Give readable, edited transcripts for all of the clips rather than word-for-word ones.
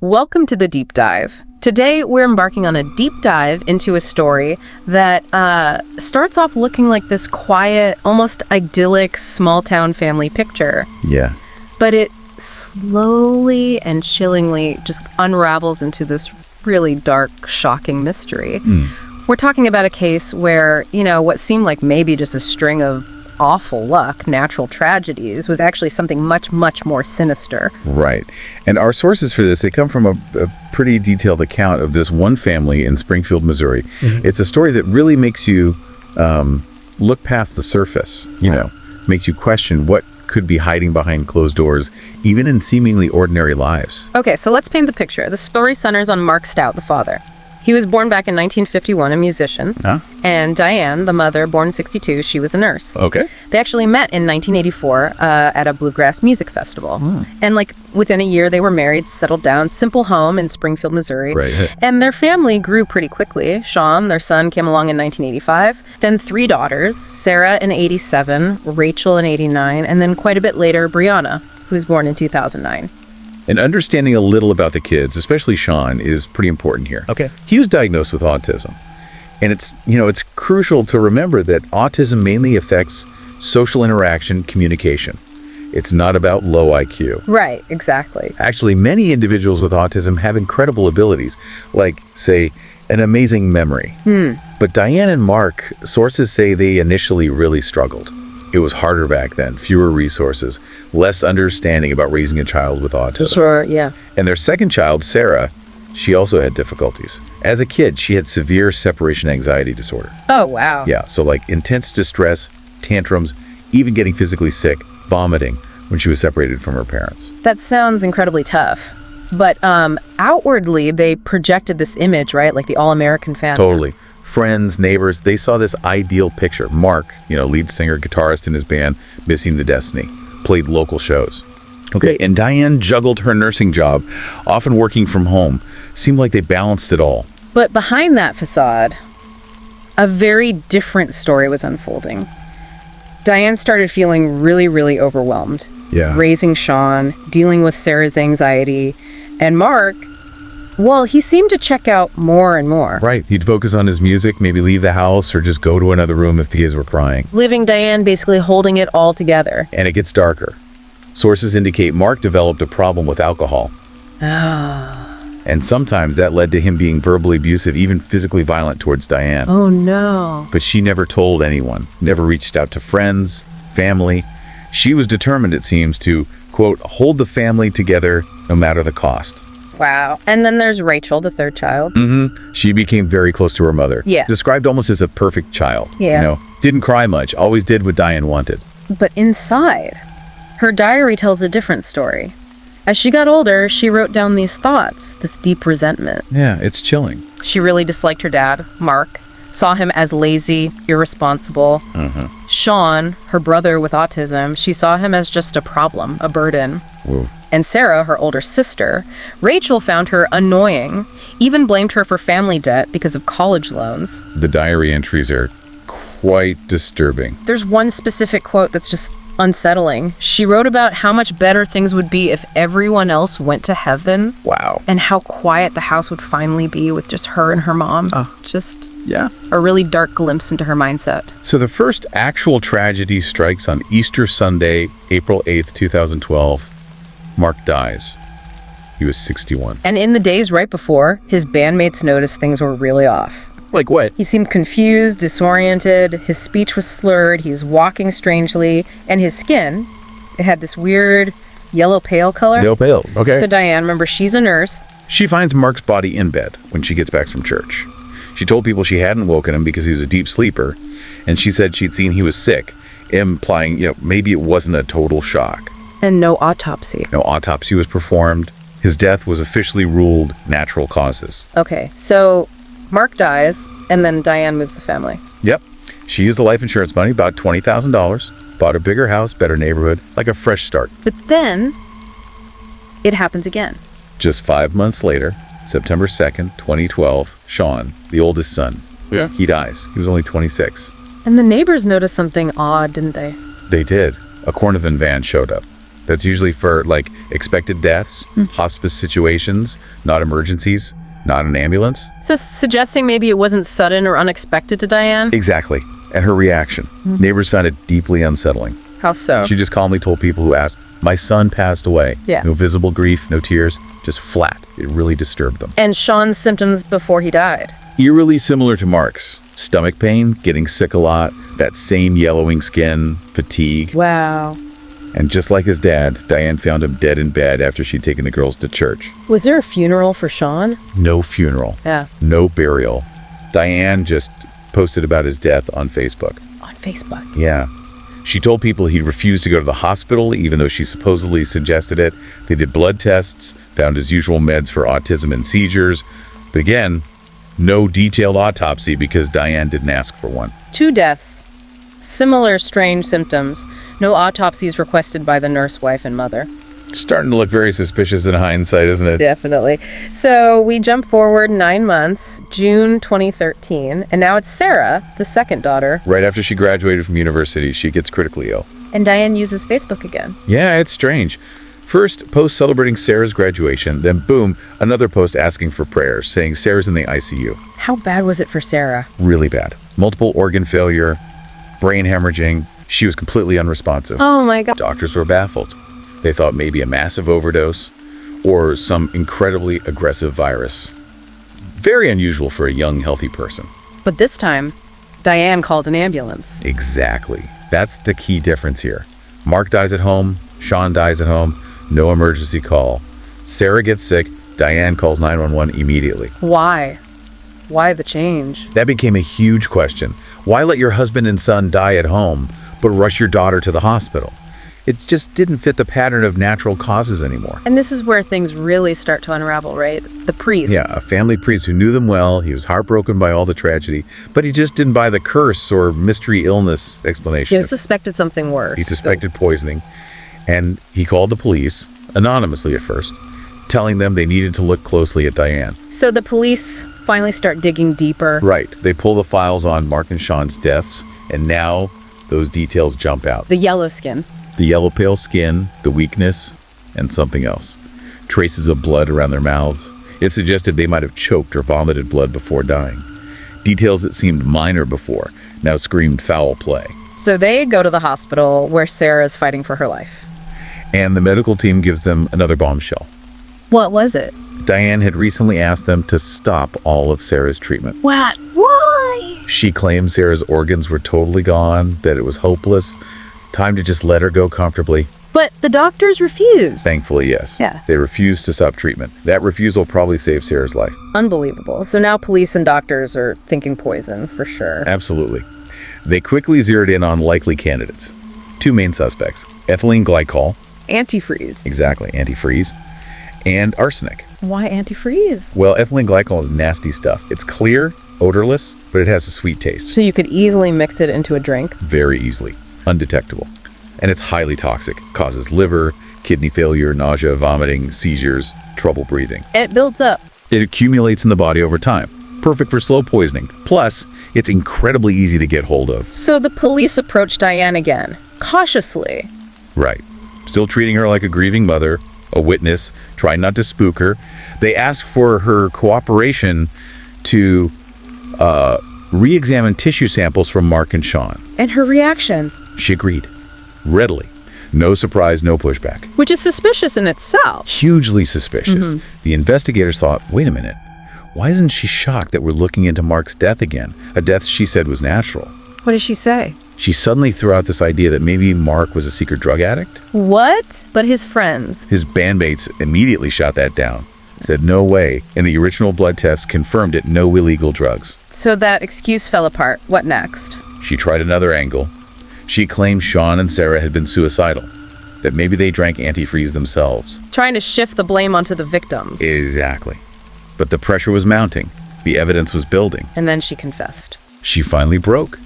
Welcome to the Deep Dive. Today, we're embarking on a deep dive into a story that starts off looking like this quiet, almost idyllic, small-town family picture. Yeah. But it slowly and chillingly just unravels into this really dark, shocking mystery. We're talking about a case where, what seemed like maybe just a string of awful luck, natural tragedies, was actually something much, much more sinister. Right. And our sources for this, they come from a pretty detailed account of this one family in Springfield, Missouri. It's a story that really makes you look past the surface, makes you question what could be hiding behind closed doors, even in seemingly ordinary lives. Okay, so let's paint the picture. The story centers on Mark Staudte, the father. He was born back in 1951, a musician. And Diane, the mother, born in 62, she was a nurse. Okay. They actually met in 1984 at a bluegrass music festival. And within a year, they were married, settled down, simple home in Springfield, Missouri. Right. And their family grew pretty quickly. Sean, their son, came along in 1985. Then 3 daughters, Sarah in 87, Rachel in 89, and then quite a bit later, Brianna, who was born in 2009. And understanding a little about the kids, especially Sean, is pretty important here. Okay. He was diagnosed with autism. And it's crucial to remember that autism mainly affects social interaction, communication. It's not about low IQ. Right, exactly. Actually, many individuals with autism have incredible abilities, like, say, an amazing memory. But Diane and Mark, sources say they initially really struggled. It was harder back then, fewer resources, less understanding about raising a child with autism. Sure, yeah. And their second child, Sarah, she also had difficulties. As a kid, she had severe separation anxiety disorder. Oh, wow. Yeah, so intense distress, tantrums, even getting physically sick, vomiting when she was separated from her parents. That sounds incredibly tough. But outwardly, they projected this image, right? Like the all-American family. Totally. Friends, neighbors, they saw this ideal picture. Mark, lead singer, guitarist in his band, Missing the Destiny, played local shows. Okay, and Diane juggled her nursing job, often working from home. Seemed like they balanced it all. But behind that facade, a very different story was unfolding. Diane started feeling really, really overwhelmed. Yeah. Raising Sean, dealing with Sarah's anxiety, and Mark, well, he seemed to check out more and more. Right. He'd focus on his music, maybe leave the house or just go to another room if the kids were crying. Leaving Diane basically holding it all together. And it gets darker. Sources indicate Mark developed a problem with alcohol. And sometimes that led to him being verbally abusive, even physically violent towards Diane. Oh, no. But she never told anyone, never reached out to friends, family. She was determined, it seems, to, quote, hold the family together no matter the cost. Wow. And then there's Rachel, the third child. She became very close to her mother. Yeah. Described almost as a perfect child. Yeah. Didn't cry much, always did what Diane wanted. But inside, her diary tells a different story. As she got older, she wrote down these thoughts, this deep resentment. Yeah, it's chilling. She really disliked her dad, Mark, saw him as lazy, irresponsible. Sean, her brother with autism, she saw him as just a problem, a burden. Whoa. And Sarah, her older sister, Rachel found her annoying, even blamed her for family debt because of college loans. The diary entries are quite disturbing. There's one specific quote that's just unsettling. She wrote about how much better things would be if everyone else went to heaven. Wow. And how quiet the house would finally be with just her and her mom. Yeah. A really dark glimpse into her mindset. So the first actual tragedy strikes on Easter Sunday, April 8th, 2012. Mark dies. He was 61. And in the days right before, his bandmates noticed things were really off. Like what? He seemed confused, disoriented, his speech was slurred, he was walking strangely, and his skin, it had this weird yellow pale color. Yellow pale, okay. So Diane, remember, she's a nurse. She finds Mark's body in bed when she gets back from church. She told people she hadn't woken him because he was a deep sleeper, and she said she'd seen he was sick, implying, maybe it wasn't a total shock. And no autopsy. No autopsy was performed. His death was officially ruled natural causes. Okay, so Mark dies, and then Diane moves the family. Yep. She used the life insurance money, about $20,000, bought a bigger house, better neighborhood, like a fresh start. But then, it happens again. Just 5 months later, September 2nd, 2012, Sean, the oldest son, he dies. He was only 26. And the neighbors noticed something odd, didn't they? They did. A Cordovan van showed up. That's usually for, like, expected deaths, hospice situations, not emergencies, not an ambulance. So suggesting maybe it wasn't sudden or unexpected to Diane? Exactly. And her reaction. Neighbors found it deeply unsettling. How so? She just calmly told people who asked, "My son passed away." Yeah. No visible grief, no tears, just flat. It really disturbed them. And Sean's symptoms before he died? Eerily similar to Mark's. Stomach pain, getting sick a lot, that same yellowing skin, fatigue. Wow. And just like his dad, Diane found him dead in bed after she'd taken the girls to church. Was there a funeral for Sean? No funeral. Yeah. No burial. Diane just posted about his death on Facebook. On Facebook? Yeah. She told people he refused to go to the hospital, even though she supposedly suggested it. They did blood tests, found his usual meds for autism and seizures. But again, no detailed autopsy because Diane didn't ask for one. 2 deaths. Similar strange symptoms. No autopsies requested by the nurse, wife, and mother. Starting to look very suspicious in hindsight, isn't it? Definitely. So we jump forward 9 months, June 2013, and now it's Sarah, the second daughter. Right after she graduated from university, she gets critically ill. And Diane uses Facebook again. Yeah, it's strange. First, post celebrating Sarah's graduation, then boom, another post asking for prayers, saying Sarah's in the ICU. How bad was it for Sarah? Really bad. Multiple organ failure, brain hemorrhaging. She was completely unresponsive. Oh my God. Doctors were baffled. They thought maybe a massive overdose or some incredibly aggressive virus. Very unusual for a young, healthy person. But this time, Diane called an ambulance. Exactly. That's the key difference here. Mark dies at home. Sean dies at home. No emergency call. Sarah gets sick. Diane calls 911 immediately. Why? Why the change? That became a huge question. Why let your husband and son die at home, but rush your daughter to the hospital? It just didn't fit the pattern of natural causes anymore. And this is where things really start to unravel, right? The priest. Yeah, a family priest who knew them well. He was heartbroken by all the tragedy, but he just didn't buy the curse or mystery illness explanation. He suspected something worse. He suspected poisoning, and he called the police, anonymously at first, telling them they needed to look closely at Diane. So the police finally start digging deeper. Right. They pull the files on Mark and Sean's deaths, and now those details jump out. The yellow skin. The yellow pale skin, the weakness, and something else. Traces of blood around their mouths. It suggested they might have choked or vomited blood before dying. Details that seemed minor before now screamed foul play. So they go to the hospital where Sarah is fighting for her life. And the medical team gives them another bombshell. What was it? Diane had recently asked them to stop all of Sarah's treatment. What? Why? She claimed Sarah's organs were totally gone, that it was hopeless. Time to just let her go comfortably. But the doctors refuse. Thankfully, yes. Yeah. They refused to stop treatment. That refusal probably saved Sarah's life. Unbelievable. So now police and doctors are thinking poison for sure. Absolutely. They quickly zeroed in on likely candidates. 2 main suspects: ethylene glycol. Antifreeze. Exactly, antifreeze. And arsenic. Why antifreeze? Well, ethylene glycol is nasty stuff. It's clear, odorless, but it has a sweet taste. So you could easily mix it into a drink? Very easily. Undetectable. And it's highly toxic. Causes liver, kidney failure, nausea, vomiting, seizures, trouble breathing. It builds up. It accumulates in the body over time. Perfect for slow poisoning. Plus, it's incredibly easy to get hold of. So the police approach Diane again, cautiously. Right. Still treating her like a grieving mother, a witness, trying not to spook her. They ask for her cooperation to re-examine tissue samples from Mark and Sean. And her reaction? She agreed. Readily. No surprise, no pushback. Which is suspicious in itself. Hugely suspicious. The investigators thought, wait a minute, why isn't she shocked that we're looking into Mark's death again? A death she said was natural. What did she say? She suddenly threw out this idea that maybe Mark was a secret drug addict. What? But his friends. His bandmates immediately shot that down. Said no way, and the original blood test confirmed it, no illegal drugs. So that excuse fell apart. What next? She tried another angle. She claimed Sean and Sarah had been suicidal, that maybe they drank antifreeze themselves. Trying to shift the blame onto the victims. Exactly. But the pressure was mounting. The evidence was building. And then she confessed. She finally broke.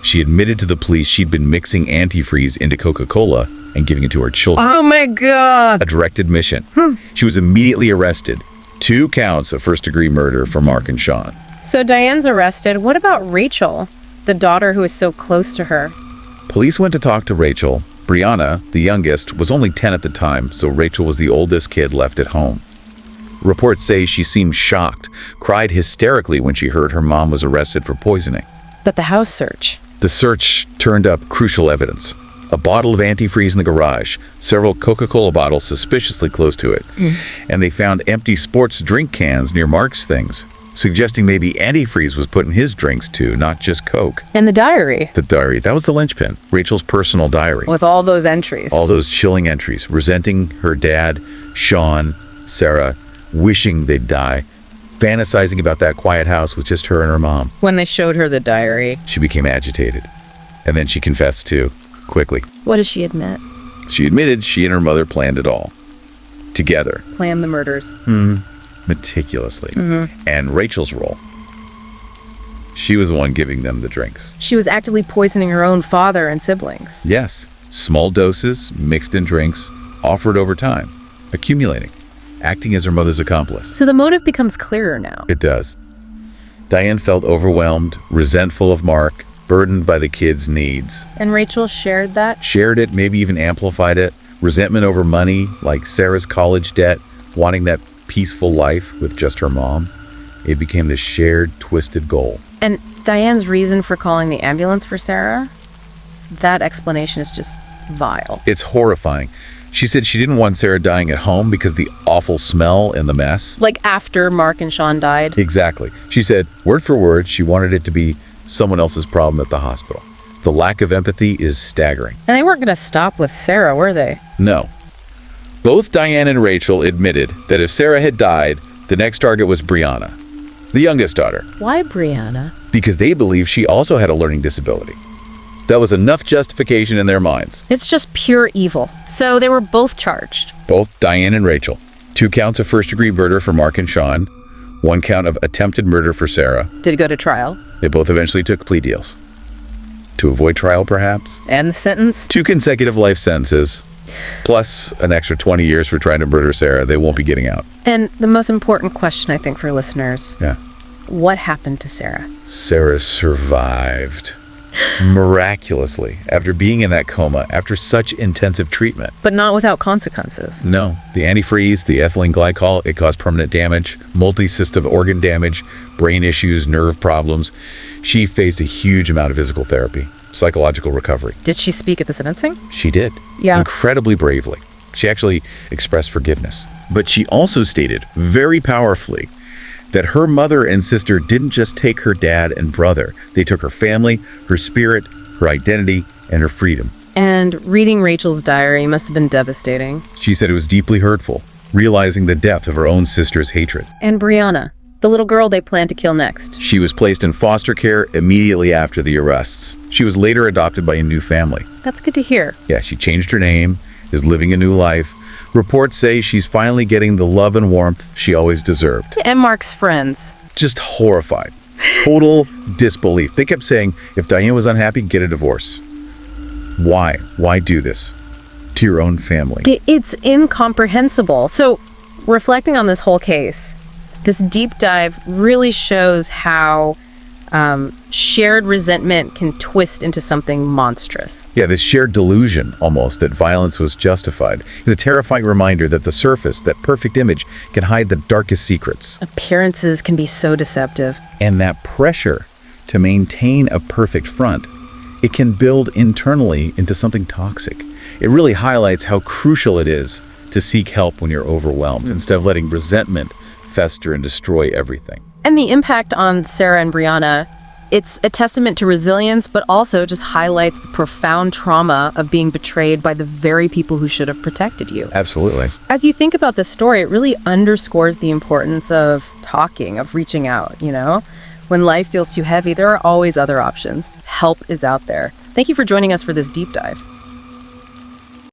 She admitted to the police she'd been mixing antifreeze into Coca-Cola and giving it to her children. Oh my God! A direct admission. She was immediately arrested. 2 counts of first-degree murder for Mark and Sean. So Diane's arrested. What about Rachel, the daughter who is so close to her? Police went to talk to Rachel, Brianna, the youngest, was only 10 at the time, so Rachel was the oldest kid left at home. Reports say she seemed shocked, cried hysterically when she heard her mom was arrested for poisoning. But the house search. The search turned up crucial evidence. A bottle of antifreeze in the garage, several Coca-Cola bottles suspiciously close to it, and they found empty sports drink cans near Mark's things, suggesting maybe antifreeze was put in his drinks too, not just Coke. And the diary. The diary, that was the linchpin, Rachel's personal diary. With all those entries. All those chilling entries, resenting her dad, Sean, Sarah, wishing they'd die, fantasizing about that quiet house with just her and her mom. When they showed her the diary. She became agitated. And then she confessed too, quickly. What does she admit? She admitted she and her mother planned it all. Together. Planned the murders. Meticulously. And Rachel's role. She was the one giving them the drinks. She was actively poisoning her own father and siblings. Yes. Small doses, mixed in drinks, offered over time, accumulating, acting as her mother's accomplice. So the motive becomes clearer now. It does. Diane felt overwhelmed, resentful of Mark, burdened by the kids' needs. And Rachel shared that? Shared it, maybe even amplified it. Resentment over money, like Sarah's college debt, wanting that peaceful life with just her mom. It became this shared, twisted goal. And Diane's reason for calling the ambulance for Sarah? That explanation is just vile. It's horrifying. She said she didn't want Sarah dying at home because the awful smell and the mess. Like after Mark and Sean died? Exactly. She said, word for word, she wanted it to be someone else's problem at the hospital. The lack of empathy is staggering. And they weren't going to stop with Sarah, were they? No. Both Diane and Rachel admitted that if Sarah had died, the next target was Brianna, the youngest daughter. Why Brianna? Because they believed she also had a learning disability. That was enough justification in their minds. It's just pure evil. So they were both charged. Both Diane and Rachel. 2 counts of first-degree murder for Mark and Sean. 1 count of attempted murder for Sarah. Did it go to trial? They both eventually took plea deals. To avoid trial, perhaps. And the sentence? 2 consecutive life sentences, plus an extra 20 years for trying to murder Sarah. They won't be getting out. And the most important question, I think, for listeners. Yeah. What happened to Sarah? Sarah survived. Miraculously, after being in that coma, after such intensive treatment. But not without consequences. No. The antifreeze, the ethylene glycol, it caused permanent damage, multi-system organ damage, brain issues, nerve problems. She faced a huge amount of physical therapy, psychological recovery. Did she speak at the sentencing? She did. Yeah. Incredibly bravely. She actually expressed forgiveness. But she also stated, very powerfully, that her mother and sister didn't just take her dad and brother. They took her family, her spirit, her identity, and her freedom. And reading Rachel's diary must have been devastating. She said it was deeply hurtful, realizing the depth of her own sister's hatred. And Brianna, the little girl they planned to kill next. She was placed in foster care immediately after the arrests. She was later adopted by a new family. That's good to hear. Yeah, she changed her name, is living a new life. Reports say she's finally getting the love and warmth she always deserved. And Mark's friends. Just horrified. Total disbelief. They kept saying, if Diane was unhappy, get a divorce. Why? Why do this to your own family? It's incomprehensible. So, reflecting on this whole case, this deep dive really shows how shared resentment can twist into something monstrous. Yeah, this shared delusion, almost, that violence was justified, is a terrifying reminder that the surface, that perfect image, can hide the darkest secrets. Appearances can be so deceptive. And that pressure to maintain a perfect front, it can build internally into something toxic. It really highlights how crucial it is to seek help when you're overwhelmed, instead of letting resentment fester and destroy everything. And the impact on Sarah and Brianna, it's a testament to resilience, but also just highlights the profound trauma of being betrayed by the very people who should have protected you. Absolutely. As you think about this story, it really underscores the importance of talking, of reaching out, you know? When life feels too heavy, there are always other options. Help is out there. Thank you for joining us for this deep dive.